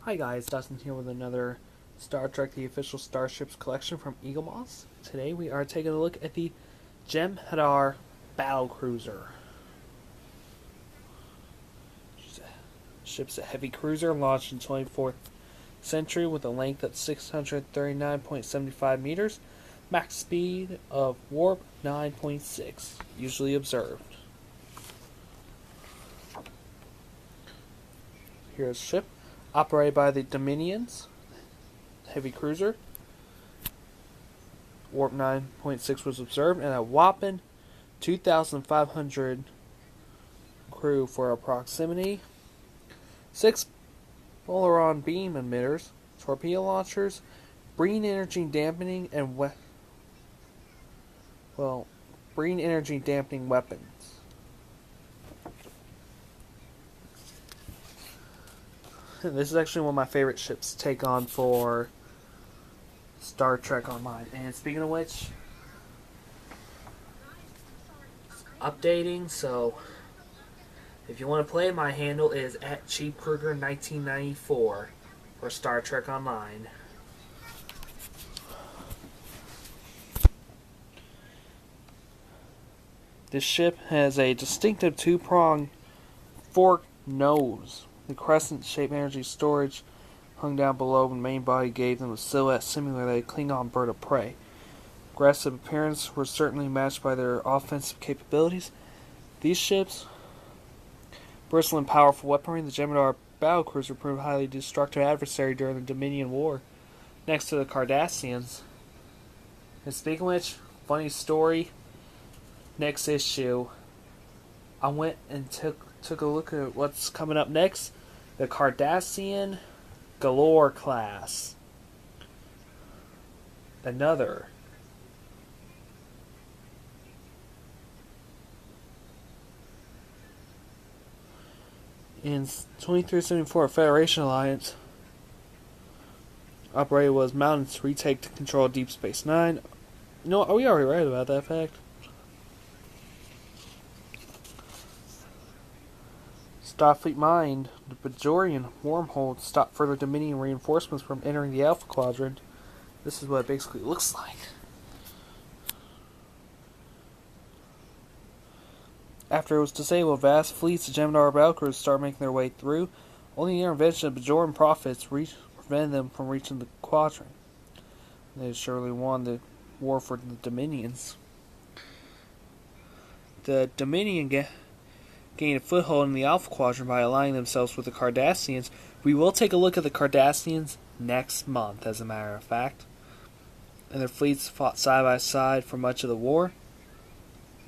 Hi guys, Dustin here with another Star Trek The Official Starships collection from Eagle Moss. Today we are taking a look at the Jem'Hadar Battle-cruiser. Ship's a heavy cruiser launched in the 24th century with a length of 639.75 meters, max speed of warp 9.6, usually observed. Here's the ship. Operated by the Dominions, heavy cruiser. Warp 9.6 was observed, and a whopping 2,500 crew for a proximity. 6 Polaron beam emitters, torpedo launchers, green energy dampening, and green energy dampening weapons. This is actually one of my favorite ships to take on for Star Trek Online. And speaking of which, updating, so if you want to play, my handle is @CheapKruger1994 for Star Trek Online. This ship has a distinctive two-pronged forked nose. The crescent-shaped energy storage hung down below the main body gave them a silhouette simulating a Klingon bird of prey. Aggressive appearance were certainly matched by their offensive capabilities. These ships, bristle and powerful weaponry, the Jem'Hadar Battle-cruiser proved a highly destructive adversary during the Dominion War, next to the Cardassians. And speaking of which, funny story, next issue, I went and took a look at what's coming up next. The Cardassian Galore class. Another. In 2374, Federation Alliance operator was mounted to retake to control of Deep Space Nine. You know what? We already read about that fact. Starfleet mined the Bajorian wormhole to stop further Dominion reinforcements from entering the Alpha Quadrant. This is what it basically looks like. After it was disabled, vast fleets of Jem'Hadar Battle-cruisers started making their way through. Only the intervention of Bajoran prophets prevented them from reaching the quadrant. They surely won the war for the Dominions. The Dominion gained a foothold in the Alpha Quadrant by aligning themselves with the Cardassians. We will take a look at the Cardassians next month, as a matter of fact. And their fleets fought side by side for much of the war.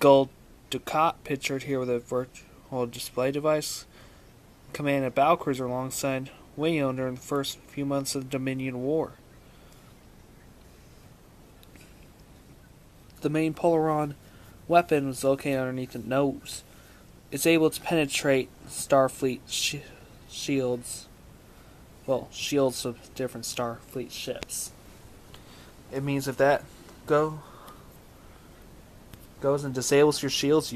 Gold Dukat, pictured here with a virtual display device, commanded a Battlecruiser alongside Wayon during the first few months of the Dominion War. The main Polaron weapon was located underneath the nose. It's able to penetrate Starfleet shields. Well, shields of different Starfleet ships. It means if that goes and disables your shields,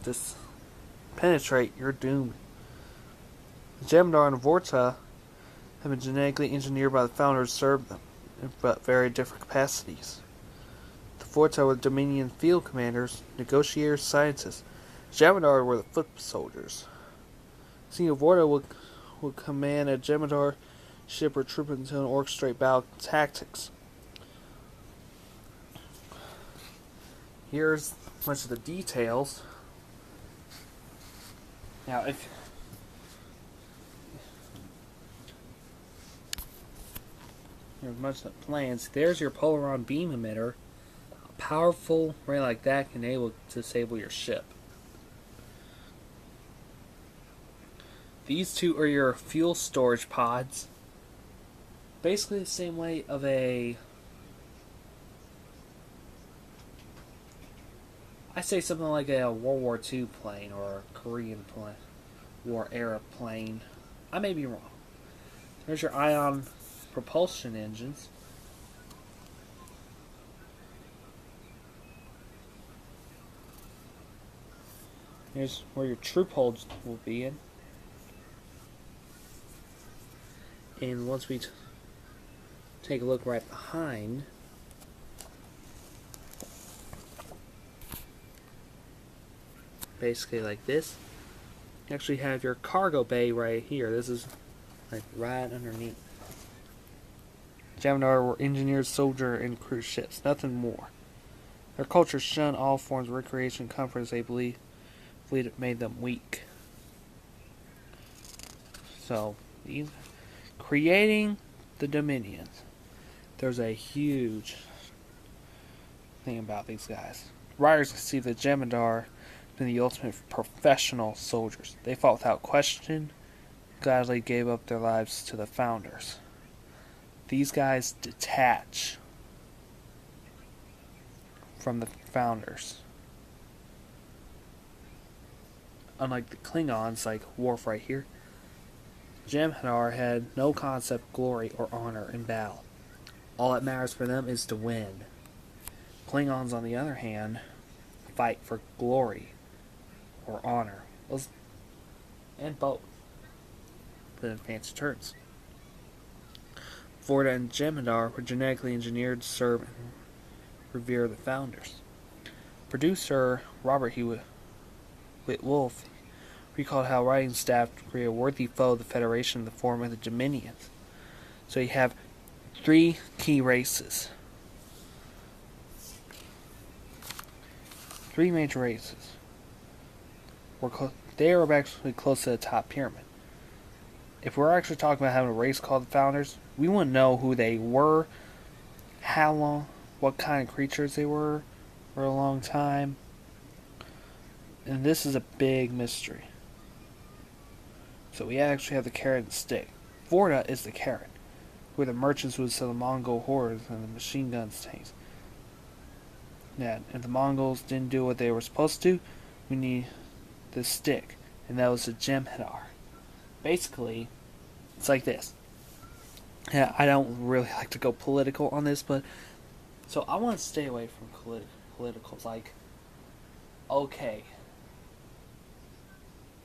just penetrate, you're doomed. Jem'Hadar and Vorta have been genetically engineered by the founders to serve them, but very different capacities. The Vorta were the Dominion field commanders, negotiators, scientists. Jem'Hadar were the foot soldiers. Senior Vorta would command a Jem'Hadar ship or troop until orchestrate battle tactics. Here's much of the details. Now, here's much of the plans. There's your Polaron beam emitter. A powerful ray like that can enable to disable your ship. These two are your fuel storage pods. Basically the same way of I say something like a World War II plane or a Korean War era plane. I may be wrong. There's your ion propulsion engines. Here's where your troop holds will be in. And once we take a look right behind, basically like this, you actually have your cargo bay right here. This is like right underneath. Jem'Hadar were engineers, soldier, and cruise ships, nothing more. Their culture shunned all forms of recreation and comfort as they believed it made them weak. So, creating the Dominions, there's a huge thing about these guys. Writers conceived that Jem'Hadar been the ultimate professional soldiers. They fought without question, gladly gave up their lives to the founders. These guys detach from the founders. Unlike the Klingons, like Worf right here, Jem'Hadar had no concept of glory or honor in battle. All that matters for them is to win. Klingons, on the other hand, fight for glory or honor. And both. Put in fancy terms. Vorta and Jem'Hadar were genetically engineered to serve and revere the founders. Producer Robert Hewitt Wolf recalled how writing staff created a worthy foe of the Federation in the form of the Dominions. So you have 3 key races. 3 major races. They are actually close to the top pyramid. If we're actually talking about having a race called the Founders, we wouldn't know who they were, how long, what kind of creatures they were for a long time. And this is a big mystery. So we actually have the carrot and stick. Vorta is the carrot, where the merchants would sell the Mongol hordes and the machine guns tanks. Now, if the Mongols didn't do what they were supposed to, we need the stick, and that was the Jem'Hadar. Basically, it's like this. Yeah, I don't really like to go political on this, but so I want to stay away from politicals. Like, okay,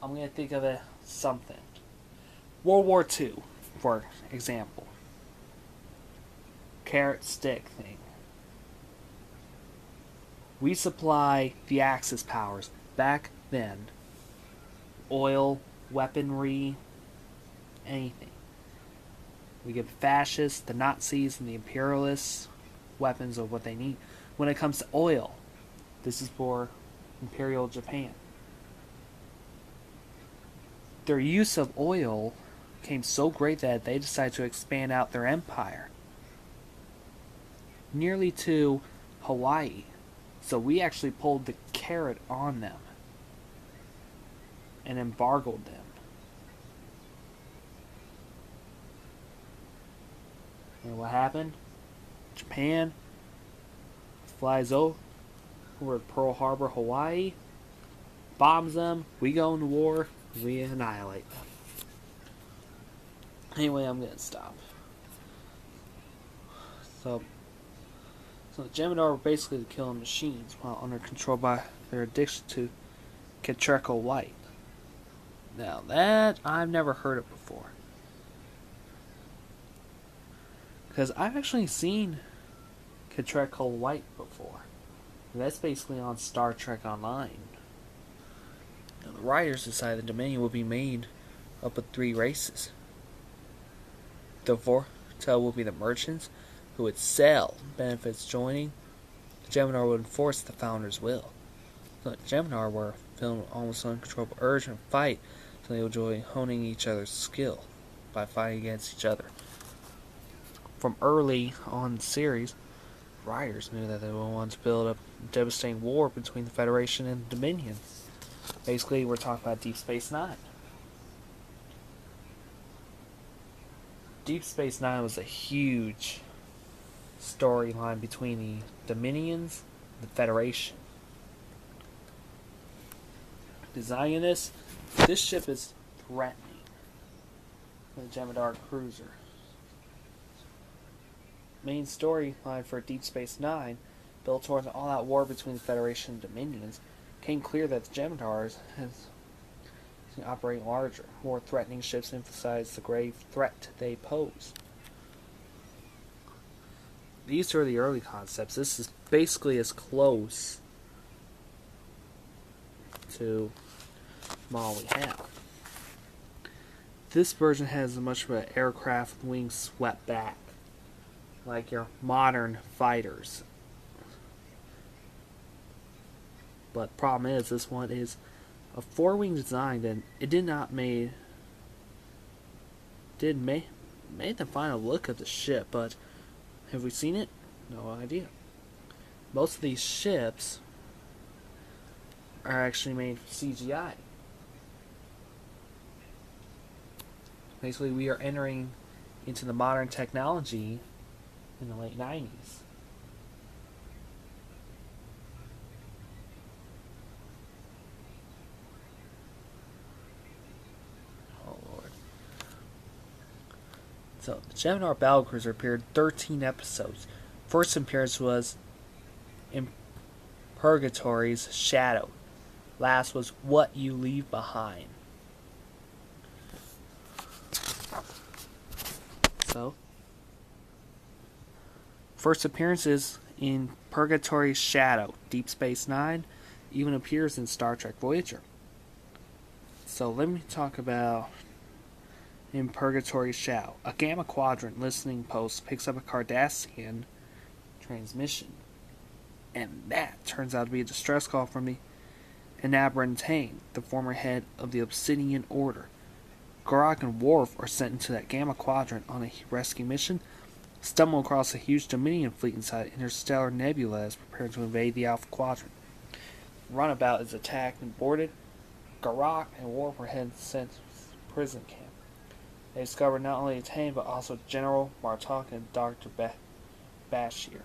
I'm gonna think of something. World War II, for example. Carrot stick thing. We supply the Axis powers back then. Oil, weaponry, anything. We give the fascists, the Nazis, and the imperialists weapons of what they need. When it comes to oil, this is for Imperial Japan. Their use of oil became so great that they decided to expand out their empire nearly to Hawaii. So we actually pulled the carrot on them and embargoed them. And what happened? Japan flies over Pearl Harbor, Hawaii, bombs them, we go into war, we annihilate them. Anyway, I'm gonna stop. So the Jem'Hadar were basically the killing machines while under control by their addiction to Ketreco White. Now that I've never heard of before. Because I've actually seen Ketreco White before. And that's basically on Star Trek Online. Now, the writers decided the Dominion would be made up of 3 races. The Vorta would be the merchants, who would sell benefits joining. The Jem'Hadar would enforce the Founders' will. So the Jem'Hadar were feeling almost uncontrollable urge and fight, so they would enjoy honing each other's skill by fighting against each other. From early on in the series, writers knew that they would want to build up a devastating war between the Federation and the Dominion. Basically, we're talking about Deep Space Nine. Deep Space Nine was a huge storyline between the Dominions and the Federation. Designing this ship is threatening the Jem'Hadar cruiser. Main storyline for Deep Space Nine, built towards an all-out war between the Federation and Dominions, became clear that the Jem'Hadars has to operate larger, more threatening ships emphasize the grave threat they pose. These are the early concepts. This is basically as close to model we have. This version has much of an aircraft with wings swept back, like your modern fighters. But the problem is, this one is a four-wing design, and it did make the final look of the ship. But have we seen it? No idea. Most of these ships are actually made for CGI. Basically, we are entering into the modern technology in the late 90s. Oh, Lord. So, the Jem'Hadar Battle-cruiser appeared in 13 episodes. First appearance was in Purgatory's Shadow. Last was What You Leave Behind. So, first appearances in Purgatory's Shadow. Deep Space Nine even appears in Star Trek Voyager. So let me talk about in Purgatory's Shadow. A Gamma Quadrant listening post picks up a Cardassian transmission. And that turns out to be a distress call from the Enabran Tain, the former head of the Obsidian Order. Garak and Worf are sent into that Gamma Quadrant on a rescue mission, stumble across a huge Dominion fleet inside Interstellar Nebula as prepared to invade the Alpha Quadrant. Runabout is attacked and boarded. Garak and Worf are sent to prison camp. They discover not only Tain but also General Martok and Dr. Bashir.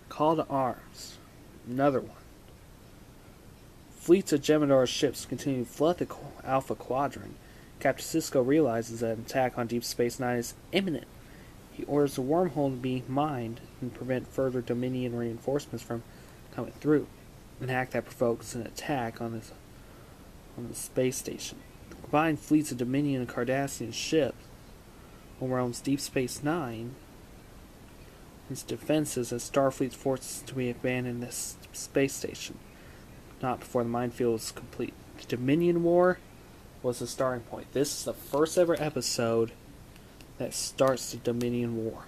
Call to Arms. Another one. Fleets of Jem'Hadar's ships continue to flood the Alpha Quadrant. Captain Sisko realizes that an attack on Deep Space Nine is imminent. He orders the wormhole to be mined and prevent further Dominion reinforcements from coming through. An act that provokes an attack on the space station. The combined fleets of Dominion and Cardassian ships overwhelms Deep Space Nine. Its defenses as Starfleet's forces to be abandoned this space station. Not before the minefield is complete. The Dominion War was the starting point. This is the first ever episode that starts the Dominion War.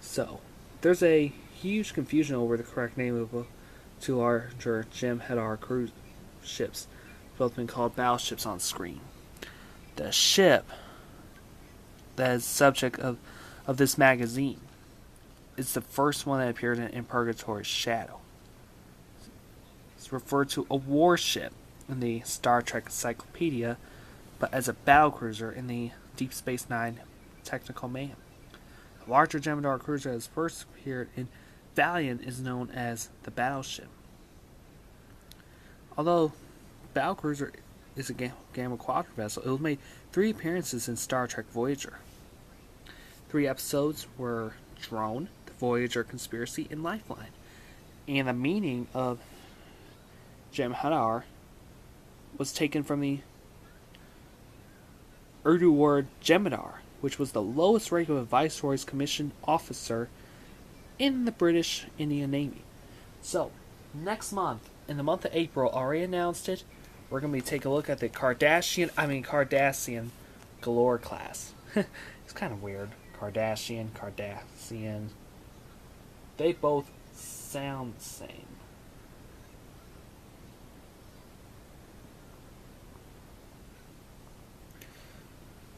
So, there's a huge confusion over the correct name of the two larger Jem'Hadar cruise ships. Both been called battleships on screen. The ship that is the subject of this magazine is the first one that appeared in Purgatory's Shadow. It's referred to a warship in the Star Trek Encyclopedia, but as a battlecruiser in the Deep Space Nine Technical Mayhem. The larger Jem'Hadar cruiser that has first appeared in Valiant is known as the Battleship. Although Battlecruiser is a Gamma Quadrant vessel, it was made 3 appearances in Star Trek Voyager. 3 episodes were Drone, the Voyager Conspiracy, and Lifeline. And the meaning of Jem'Hadar was taken from the Urdu word Jem'Hadar, which was the lowest rank of a Viceroy's commissioned officer in the British Indian Navy. So, next month, in the month of April, already announced it, we're going to be taking a look at the Cardassian Galore class. It's kind of weird. Cardassian. They both sound the same.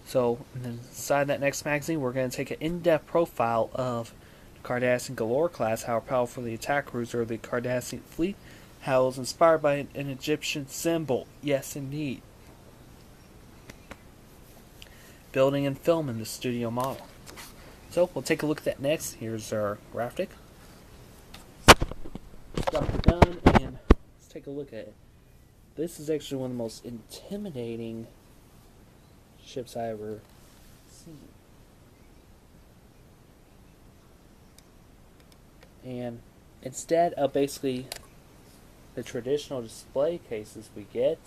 So, inside that next magazine, we're going to take an in-depth profile of the Cardassian Galore class, how powerful the attack cruiser of the Cardassian fleet, how it was inspired by an Egyptian symbol. Yes, indeed. Building and filming the studio model. So, we'll take a look at that next. Here's our graphic. Drop the gun, and let's take a look at it. This is actually one of the most intimidating ships I ever seen. And instead of basically the traditional display cases we get.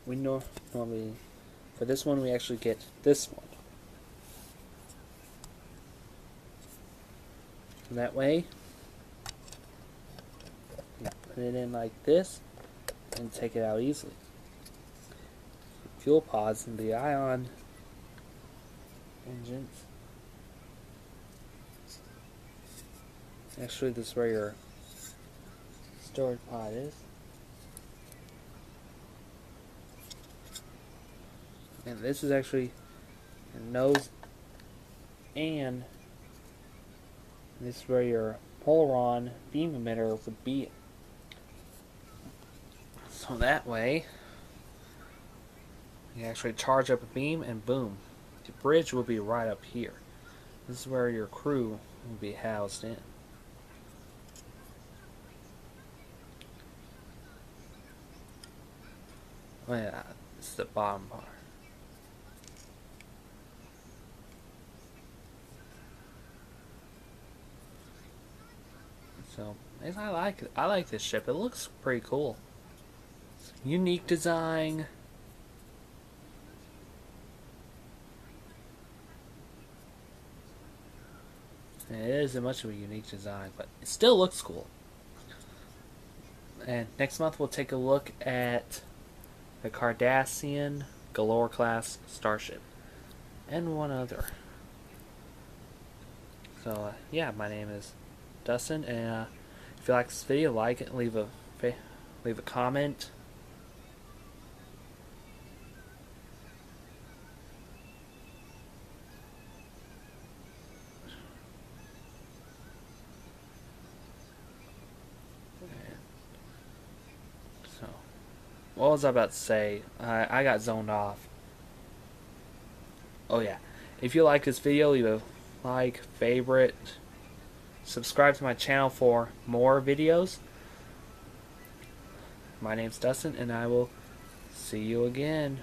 We normally, for this one, we actually get this one. And that way, you put it in like this and take it out easily. Fuel pods and the ion engines. Actually, this is where your storage pod is. And this is actually your nose, and this is where your polaron beam emitter would be. So that way, you actually charge up a beam and boom, the bridge will be right up here. This is where your crew will be housed in. Oh yeah, this is the bottom part. So I like this ship. It looks pretty cool. Unique design. It isn't much of a unique design, but it still looks cool. And next month we'll take a look at the Cardassian Galore class starship and one other. So yeah, my name is Dustin, and if you like this video, like it, leave a comment. So, what was I about to say? I got zoned off. Oh yeah, if you like this video, leave a like, favorite, subscribe to my channel for more videos. My name's Dustin, and I will see you again.